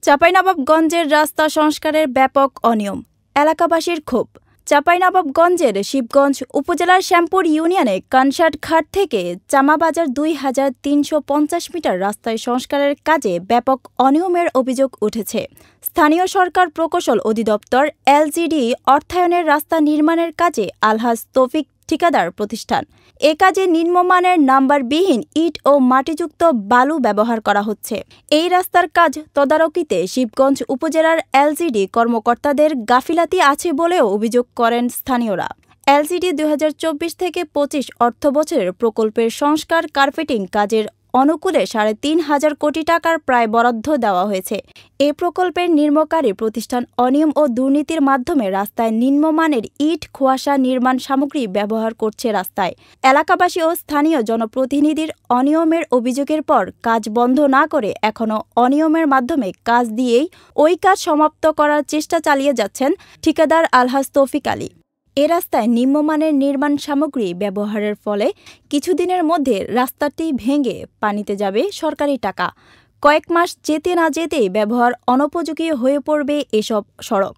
চাঁপাইনবাবগঞ্জের রাস্তা সংস্কারের ব্যাপক অনিয়ম, এলাকাবাসীর ক্ষোভ। চাঁপাইনবাবগঞ্জের শিবগঞ্জ উপজেলার শ্যামপুর ইউনিয়নে কানসাট ঘাট থেকে চামাবাজার ২,৩৫০ মিটার রাস্তায় সংস্কারের কাজে ব্যাপক অনিয়মের অভিযোগ উঠেছে। স্থানীয় সরকার প্রকৌশল অধিদপ্তর এলজিডি অর্থায়নের রাস্তা নির্মাণের কাজে আলহাজ তৌফিক ঠিকাদার প্রতিষ্ঠান। এ কাজে নিম্নমানের নাম্বারবিহীন ইট ও মাটিযুক্ত বালু ব্যবহার করা হচ্ছে। এই রাস্তার কাজ তদারকিতে শিবগঞ্জ উপজেলার এলজিডি কর্মকর্তাদের গাফিলাতি আছে বলেও অভিযোগ করেন স্থানীয়রা। এলজিডি ২০২৪ থেকে ২৫ অর্থবছরের প্রকল্পের সংস্কার কার্পেটিং কাজের অনুকূলে ৩,৫০০ কোটি টাকার প্রায় বরাদ্দ দেওয়া হয়েছে। এ প্রকল্পের নির্মাণকারী প্রতিষ্ঠান অনিয়ম ও দুর্নীতির মাধ্যমে রাস্তায় নিম্নমানের ইট খোয়াশা নির্মাণ সামগ্রী ব্যবহার করছে। রাস্তায় এলাকাবাসী ও স্থানীয় জনপ্রতিনিধির অনিয়মের অভিযোগের পর কাজ বন্ধ না করে এখনও অনিয়মের মাধ্যমে কাজ দিয়েই ওই কাজ সমাপ্ত করার চেষ্টা চালিয়ে যাচ্ছেন ঠিকাদার আলহাজ তৌফিক আলী। এ রাস্তায় নিম্নমানের নির্মাণ সামগ্রী ব্যবহারের ফলে কিছুদিনের মধ্যে রাস্তাটি ভেঙে পানিতে যাবে সরকারি টাকা। কয়েক মাস যেতে না যেতেই ব্যবহার অনুপযোগী হয়ে পড়বে এসব সড়ক।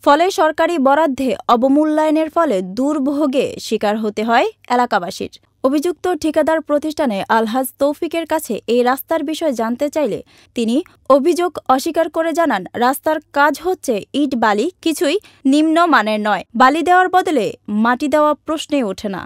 ফলে সরকারি বরাদ্দে অবমূল্যায়নের ফলে দুর্ভোগে শিকার হতে হয় এলাকাবাসীর। অভিযুক্ত ঠিকাদার প্রতিষ্ঠানে আলহাজ তৌফিকের কাছে এই রাস্তার বিষয়ে জানতে চাইলে তিনি অভিযোগ অস্বীকার করে জানান, রাস্তার কাজ হচ্ছে ইট বালি, কিছুই নিম্নমানের নয়। বালি দেওয়ার বদলে মাটি দেওয়া প্রশ্নই ওঠে না।